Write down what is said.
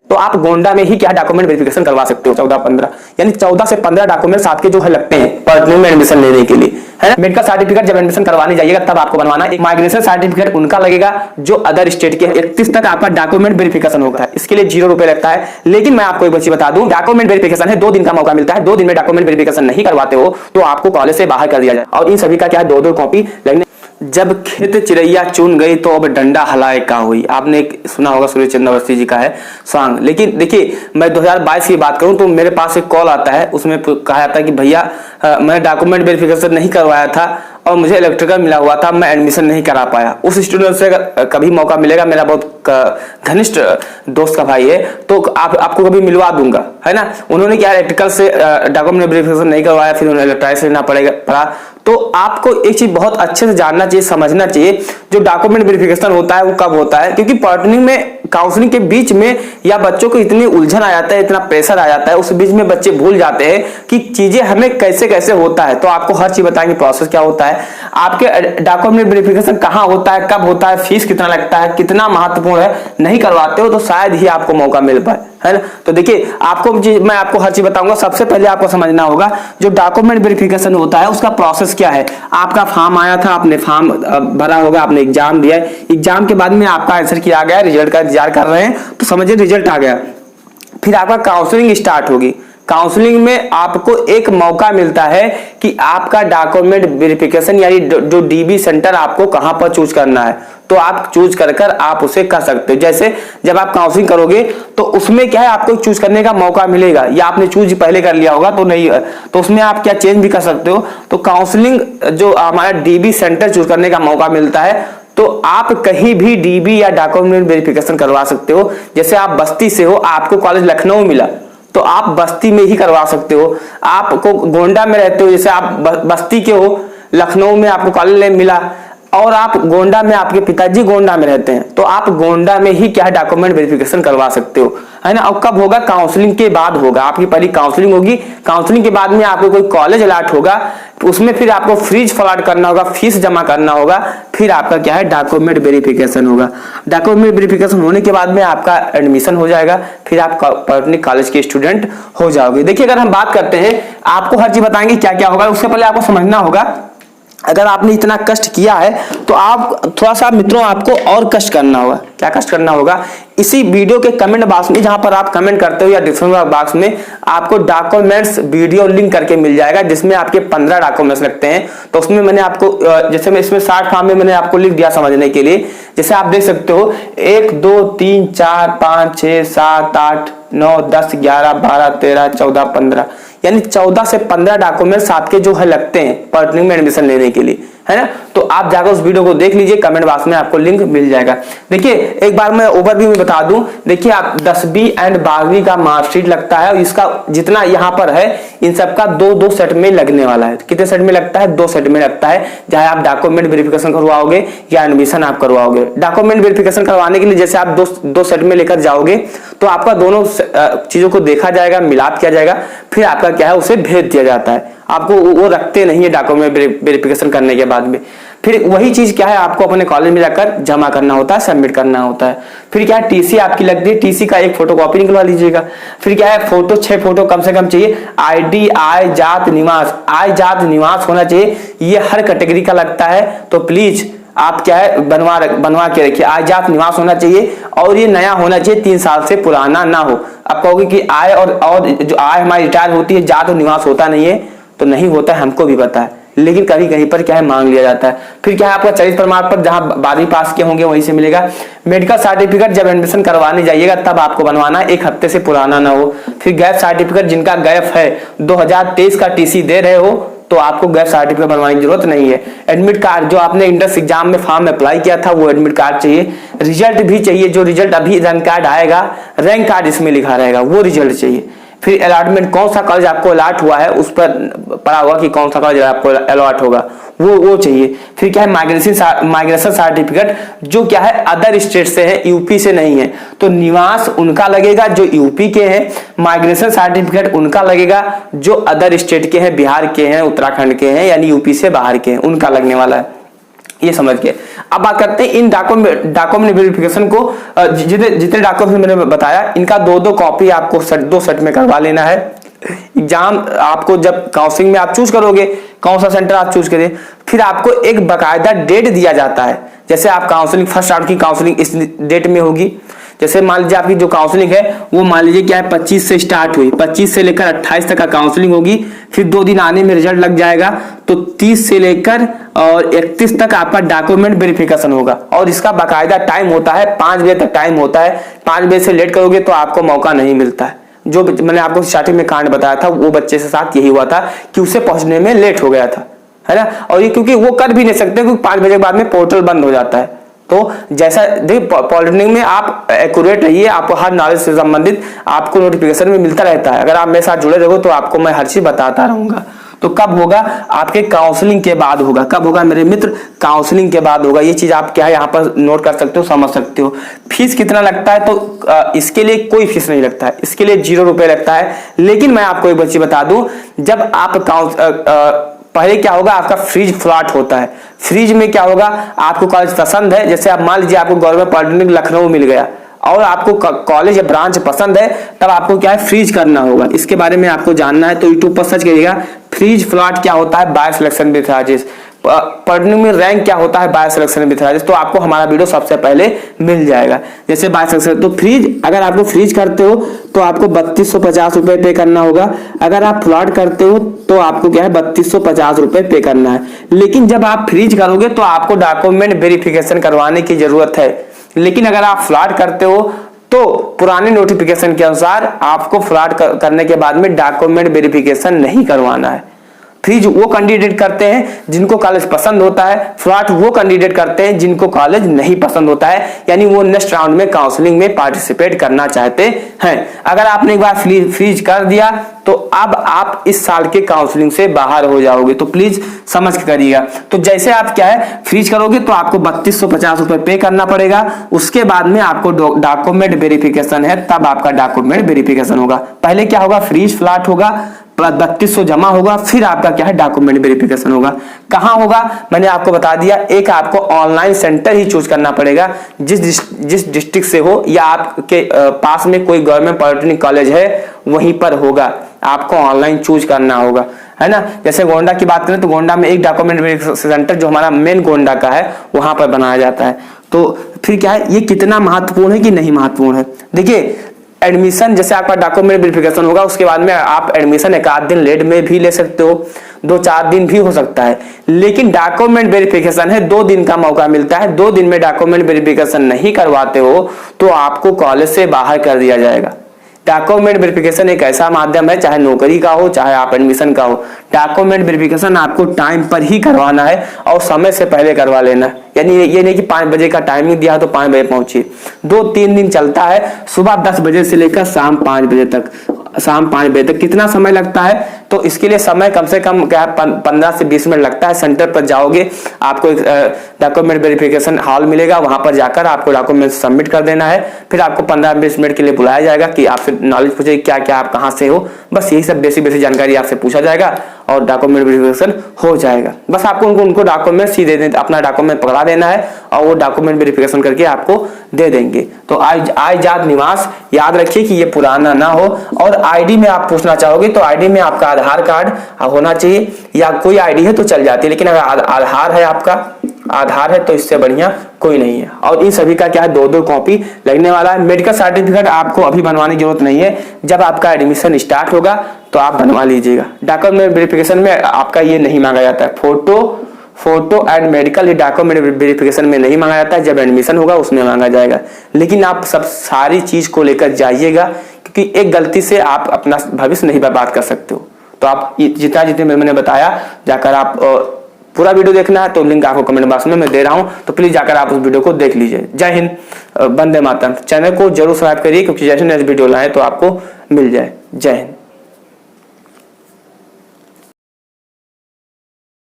तो आप गोंडा में ही क्या डॉक्यूमेंट वेरिफिकेशन करवा सकते हो 14-15, यानी 14 से 15 डॉक्यूमेंट्स आपके जो है लगते हैं पॉलिटेक्निक में एडमिशन लेने के लिए, है ना। मेडिकल सर्टिफिकेट जब एडमिशन करवाने जाइएगा तब आपको बनवाना। एक माइग्रेशन सर्टिफिकेट उनका लगेगा जो अदर स्टेट के 31 तक आपका डॉक्यूमेंट वेरिफिकेशन होगा, इसके लिए 0 रुपए लगता है। लेकिन मैं आपको एक बात बता दूं, डॉक्यूमेंट वेरिफिकेशन है 2 दिन का मौका मिलता है, 2 दिन में डॉक्यूमेंट वेरिफिकेशन नहीं करवाते हो तो आपको कॉलेज से बाहर कर दिया जाए। और इन सभी का क्या है 2-2 कॉपी लगने। जब खेत चिड़ैया चुन गई तो अब डंडा हलाए का हुई, आपने सुना होगा, सूर्य चंद्र अवस्थी जी का है सॉन्ग। लेकिन देखिए मैं 2022 की बात करूं तो मेरे पास एक कॉल आता है, उसमें कहा जाता है कि भैया मैं डॉक्यूमेंट वेरिफिकेशन नहीं करवाया था और मुझे इलेक्ट्रिकल मिला हुआ था, मैं एडमिशन नहीं करा पाया। उस स्टूडेंट से कभी मौका मिलेगा, मेरा बहुत घनिष्ठ दोस्त का भाई है, तो आपको कभी मिलवा दूंगा, है ना। उन्होंने क्या इलेक्ट्रिकल से डॉक्यूमेंट वेरिफिकेशन नहीं करवाया, फिर उन्हें इलेक्ट्रिकल लेना पड़ा। तो आपको एक चीज बहुत अच्छे से जानना चाहिए, समझना चाहिए, जो डॉक्यूमेंट वेरिफिकेशन होता है वो कब होता है। क्योंकि पॉलिटेक्निक में काउंसलिंग के बीच में या बच्चों को इतनी उलझन आ जाता है, इतना प्रेशर आ जाता है, उस बीच में बच्चे भूल जाते हैं कि चीजें हमें कैसे कैसे होता है। तो आपको हर चीज बताएंगे प्रोसेस क्या होता है, आपके डॉक्यूमेंट वेरिफिकेशन कहाँ होता है, कब होता है, फीस कितना लगता है, कितना महत्वपूर्ण है। नहीं करवाते हो तो शायद ही आपको मौका मिल पाए, है ना। तो देखिए मैं आपको हर चीज बताऊंगा। सबसे पहले आपको समझना होगा जो डॉक्यूमेंट वेरिफिकेशन होता है उसका प्रोसेस क्या है। आपका फॉर्म आया था, आपने फॉर्म भरा होगा, आपने एग्जाम दिया है, एग्जाम के बाद में आपका आंसर किया गया, रिजल्ट का इंतजार कर रहे हैं, तो समझिए रिजल्ट आ गया। फिर आपका काउंसलिंग स्टार्ट होगी। काउंसलिंग में आपको एक मौका मिलता है कि आपका डॉक्यूमेंट वेरिफिकेशन यानी जो डीबी सेंटर आपको कहां पर चूज करना है, तो आप चूज कर आप उसे कर सकते हो। जैसे जब आप काउंसलिंग करोगे तो उसमें क्या है, आपको चूज करने का मौका मिलेगा, या आपने चूज पहले कर लिया होगा तो नहीं, तो उसमें आप क्या चेंज भी कर सकते हो। तो काउंसलिंग जो हमारा डीबी सेंटर चूज करने का मौका मिलता है, तो आप कहीं भी डीबी या डॉक्यूमेंट वेरिफिकेशन करवा सकते हो। जैसे आप बस्ती से हो, आपको कॉलेज लखनऊ मिला तो आप बस्ती में ही करवा सकते हो। आपको गोंडा में रहते हो, जैसे आप बस्ती के हो, लखनऊ में आपको कॉलेज मिला और आप गोंडा में, आपके पिताजी गोंडा में रहते हैं, तो आप गोंडा में ही क्या डॉक्यूमेंट वेरिफिकेशन करवा सकते हो, है ना। और कब होगा, काउंसलिंग के बाद होगा। आपकी पहली काउंसलिंग होगी, काउंसलिंग के बाद में आपको कोई कॉलेज अलॉट होगा, उसमें फिर आपको फीस फॉरवर्ड करना होगा, फीस जमा करना होगा, फिर आपका क्या है डॉक्यूमेंट वेरिफिकेशन होगा। डॉक्यूमेंट वेरिफिकेशन होने के बाद में आपका एडमिशन हो जाएगा, फिर आप पॉलिटेक्निक कॉलेज के स्टूडेंट हो जाओगे। देखिए अगर हम बात करते हैं, आपको हर चीज बताएंगे क्या क्या होगा, उससे पहले आपको समझना होगा अगर आपने इतना कष्ट किया है तो आप थोड़ा सा मित्रों आपको और कष्ट करना होगा। क्या कष्ट करना होगा, इसी वीडियो के कमेंट बॉक्स में जहां पर आप कमेंट करते हो या डिस्क्रिप्शन बॉक्स में आपको डॉक्यूमेंट्स वीडियो लिंक करके मिल जाएगा, जिसमें आपके 15 डॉक्यूमेंट्स लगते हैं। तो उसमें मैंने आपको जैसे मैं इसमें 60 फॉर्म में मैंने आपको लिख दिया समझने के लिए। जैसे आप देख सकते हो 1 2 3 4 5 6 7 8 9 10 11 12 13 14 15, यानी 14 से 15 डॉक्यूमेंट्स आपके जो है लगते हैं पॉलिटेक्निक में एडमिशन लेने के लिए, है ना। तो आप जाकर उस वीडियो को देख लीजिए, कमेंट बॉक्स में आपको लिंक मिल जाएगा। देखिए एक बार मैं ओवरव्यू में बता दूं, देखिए आप 10वीं एंड 12वीं का मार्कशीट लगता है, और इसका जितना यहाँ पर है इन सबका 2-2 सेट में लगने वाला है। कितने सेट में लगता है, 2 सेट में लगता है, चाहे आप डॉक्यूमेंट वेरिफिकेशन करवाओगे या एडमिशन आप करवाओगे। डॉक्यूमेंट वेरिफिकेशन करवाने के लिए जैसे आप 2 सेट में लेकर जाओगे तो आपका दोनों चीजों को देखा जाएगा, मिलाप किया जाएगा, फिर आपका क्या है उसे भेज दिया जाता है। आपको वो रखते नहीं है डॉक्यूमेंट वेरिफिकेशन करने के बाद में। फिर वही चीज क्या है, आपको अपने कॉलेज में जाकर जमा करना होता है, सबमिट करना होता है। फिर क्या है, टीसी आपकी लगती है, टीसी का एक फोटोकॉपी निकलवा लीजिएगा। फिर क्या है, फोटो 6 फोटो कम से कम चाहिए। आईडी, आय, जात, निवास, आय जात निवास होना चाहिए, ये हर कैटेगरी का लगता है। तो प्लीज आप क्या है बनवा के रखिए, आय जात निवास होना चाहिए, और ये नया होना चाहिए, 3 साल से पुराना ना हो। आप कहोगे कि आय और जो आय हमारी रिटायर होती है, जात और निवास होता नहीं है, तो नहीं होता है, हमको भी पता है, लेकिन कहीं कहीं पर क्या है मांग लिया जाता है। फिर क्या है, आपका चरित्र प्रमाण पत्र जहां 12वीं पास के होंगे वहीं से मिलेगा। मेडिकल सर्टिफिकेट जब एडमिशन करवाने जाइएगा तब आपको बनवाना, 1 हफ्ते से पुराना ना हो। फिर गैप सर्टिफिकेट, जिनका गैप है 2023 का टीसी दे रहे हो तो आपको गैप सर्टिफिकेट बनवाने की जरूरत नहीं है। एडमिट कार्ड, जो आपने इंट्रेंस एग्जाम में फॉर्म अप्लाई किया था वो एडमिट कार्ड चाहिए। रिजल्ट भी चाहिए, जो रिजल्ट अभी रैंक कार्ड आएगा, रैंक कार्ड इसमें लिखा रहेगा, वो रिजल्ट चाहिए। फिर अलॉटमेंट, कौन सा कॉलेज आपको अलॉट हुआ है उस पर पड़ा हुआ कि कौन सा कॉलेज आपको अलॉट होगा, वो चाहिए। फिर क्या है, माइग्रेशन सर्टिफिकेट, जो क्या है अदर स्टेट से है, यूपी से नहीं है, तो निवास उनका लगेगा जो यूपी के हैं, माइग्रेशन सर्टिफिकेट उनका लगेगा जो अदर स्टेट के हैं, बिहार के हैं, उत्तराखंड के हैं, यानी यूपी से बाहर के हैं, उनका लगने वाला है। ये समझ के अब बात करते हैं इन डॉक्यूमेंट वेरिफिकेशन को, जितने डॉक्यूमेंट मैंने बताया इनका दो कॉपी आपको दो सेट में करवा लेना है। एग्जाम आपको जब काउंसलिंग में आप चूज करोगे, कौन सा सेंटर आप चूज करें, फिर आपको एक बकायदा डेट दिया जाता है। जैसे आप काउंसलिंग फर्स्ट राउंड की काउंसलिंग इस डेट में होगी, जैसे मान लीजिए आपकी जो काउंसलिंग है वो मान लीजिए क्या है 25 से स्टार्ट हुई, 25 से लेकर 28 तक का काउंसलिंग होगी, फिर 2 दिन आने में रिजल्ट लग जाएगा, तो 30 से लेकर और 31 तक आपका डॉक्यूमेंट वेरिफिकेशन होगा। और इसका बाकायदा टाइम होता है 5 बजे तक टाइम होता है। 5 बजे से लेट करोगे तो आपको मौका नहीं मिलता है। जो मैंने आपको स्टार्टिंग में कांड बताया था वो बच्चे के साथ यही हुआ था कि उसे पहुंचने में लेट हो गया था, है ना। और ये क्योंकि वो कर भी नहीं सकते क्योंकि 5 बजे के बाद में पोर्टल बंद हो जाता है। तो जैसा देखिए पॉलिटेक्निक में आप एक्यूरेट रहिए, आपको हर नॉलेज से संबंधित आपको नोटिफिकेशन में मिलता रहता है। अगर आप मेरे साथ जुड़े रहो तो आपको मैं हर चीज बताता रहूंगा। तो कब होगा, आपके काउंसलिंग के बाद होगा। कब होगा मेरे मित्र, काउंसलिंग के बाद होगा। ये चीज आप क्या है यहाँ पर नोट कर सकते हो, समझ सकते हो। फीस कितना लगता है, तो इसके लिए कोई फीस नहीं लगता है, इसके लिए 0 रुपए लगता है। लेकिन मैं आपको एक चीज बता दूं, जब आप पहले क्या होगा, आपका फ्रीज फ्लॉट होता है। फ्रीज में क्या होगा, आपको कॉलेज पसंद है, जैसे आप मान लीजिए आपको गवर्नमेंट पॉलिटेक्निक लखनऊ मिल गया और आपको कॉलेज या ब्रांच पसंद है, तब आपको क्या है फ्रीज करना होगा। इसके बारे में आपको जानना है तो यूट्यूब पर सर्च करिएगा फ्रीज फ्लॉट क्या होता है, by selection with charges. Polytechnic में रैंक क्या होता है, बाय सिलेक्शन विद चार्जेस, तो आपको हमारा वीडियो सबसे पहले मिल जाएगा। जैसे बाय सिलेक्शन, तो फ्रीज अगर आपको फ्रीज करते हो तो आपको 3250 रुपए पे करना होगा। अगर आप फ्लॉट करते हो तो आपको क्या है 3250 रुपए पे करना है। लेकिन जब आप फ्रीज करोगे तो आपको डॉक्यूमेंट वेरिफिकेशन करवाने की जरूरत है। लेकिन अगर आप फ्लॉट करते हो तो पुराने नोटिफिकेशन के अनुसार आपको फ्लॉट करने के बाद में डॉक्यूमेंट वेरिफिकेशन नहीं करवाना है। फ्रीज वो कैंडिडेट करते हैं जिनको कॉलेज पसंद होता है, फ्लॉट वो कैंडिडेट करते हैं जिनको कॉलेज नहीं पसंद होता है, यानी वो नेक्स्ट राउंड में काउंसलिंग में पार्टिसिपेट करना चाहते हैं। अगर आपने एक बार फ्रीज कर दिया तो अब आप इस साल के काउंसलिंग से बाहर हो जाओगे, तो प्लीज समझ के करिएगा। तो जैसे आप क्या है फ्रीज करोगे तो आपको 3250 रुपए पे करना पड़ेगा। उसके बाद में आपको डॉक्यूमेंट वेरिफिकेशन है, तब आपका डॉक्यूमेंट वेरिफिकेशन होगा। पहले क्या होगा, फ्रीज फ्लॉट होगा, 3200 जमा होगा, फिर आपका क्या है डॉक्यूमेंट वेरिफिकेशन होगा। कहां होगा, मैंने आपको बता दिया। एक आपको ऑनलाइन सेंटर ही चूज करना पड़ेगा, जिस डिस्ट्रिक्ट से हो या आपके पास में कोई गवर्नमेंट पॉलिटेक्निक कॉलेज है वहीं पर होगा, आपको ऑनलाइन चूज करना होगा, है ना। जैसे गोंडा की बात करें तो गोंडा में एक डॉक्यूमेंट वेरिफिकेशन सेंटर जो हमारा मेन गोंडा का है वहां पर बनाया जाता है। तो फिर क्या है, ये कितना महत्वपूर्ण है कि नहीं महत्वपूर्ण है। देखिए एडमिशन, जैसे आपका डॉक्यूमेंट वेरिफिकेशन होगा उसके बाद में आप एडमिशन 1 दिन लेट में भी ले सकते हो, 2-4 दिन भी हो सकता है। लेकिन डॉक्यूमेंट वेरिफिकेशन है 2 दिन का मौका मिलता है। 2 दिन में डॉक्यूमेंट वेरिफिकेशन नहीं करवाते हो तो आपको कॉलेज से बाहर कर दिया जाएगा। डॉक्यूमेंट वेरिफिकेशन एक ऐसा माध्यम है, चाहे नौकरी का हो चाहे आप एडमिशन का हो, डॉक्यूमेंट वेरिफिकेशन आपको टाइम पर ही करवाना है और समय से पहले करवा लेना है। यानी ये नहीं कि 5 बजे का टाइमिंग दिया तो 5 बजे पहुंचिए। 2-3 दिन चलता है, सुबह 10 बजे से लेकर शाम 5 बजे तक। शाम 5 बजे तक कितना समय लगता है, तो इसके लिए समय कम से कम क्या 15 से 20 मिनट लगता है। सेंटर पर जाओगे, आपको एक डॉक्यूमेंट वेरिफिकेशन हॉल मिलेगा, वहां पर जाकर आपको डॉक्यूमेंट सबमिट कर देना है। फिर आपको 15-20 मिनट के लिए बुलाया जाएगा कि आपसे नॉलेज पूछेगी क्या क्या आप कहाँ से हो, बस यही सब बेसिक जानकारी आपसे पूछा जाएगा और डॉक्यूमेंट वेरिफिकेशन हो जाएगा। बस आपको उनको डॉक्यूमेंट सीधे अपना डॉक्यूमेंट पकड़ा देना है और वो डॉक्यूमेंट वेरिफिकेशन करके आपको दे देंगे। तो आइजाद निवास याद रखिए कि ये पुराना ना हो। और आईडी में आप पूछना चाहोगे तो आईडी में आपका आधार कार्ड होना चाहिए, या कोई आईडी है तो चल जाती है, लेकिन अगर आधार है, आपका आधार है तो इससे बढ़िया कोई नहीं है। और इन सभी का क्या है 2-2 कॉपी लगने वाला है। मेडिकल सर्टिफिकेट आपको अभी बनवाने की जरूरत नहीं है, जब आपका एडमिशन स्टार्ट होगा तो आप बनवा लीजिएगा। डॉक्यूमेंट वेरिफिकेशन में आपका ये नहीं मांगा जाता है, photo and medical document verification में नहीं मांगा जाता है, जब एडमिशन होगा उसमें मांगा जाएगा। लेकिन आप सब सारी चीज को लेकर जाइएगा, क्योंकि एक गलती से आप अपना भविष्य नहीं बर्बाद कर सकते हो। तो आप जितने मैंने बताया जाकर आप पूरा वीडियो देखना है तो लिंक आपको कमेंट बॉक्स में मैं दे रहा हूं, तो प्लीज जाकर आप उस वीडियो को देख लीजिए। जय हिंद, वंदे मातरम। चैनल को जरूर सब्सक्राइब करिए, क्योंकि जैसे नए वीडियो लाए तो आपको मिल जाए। जय हिंद।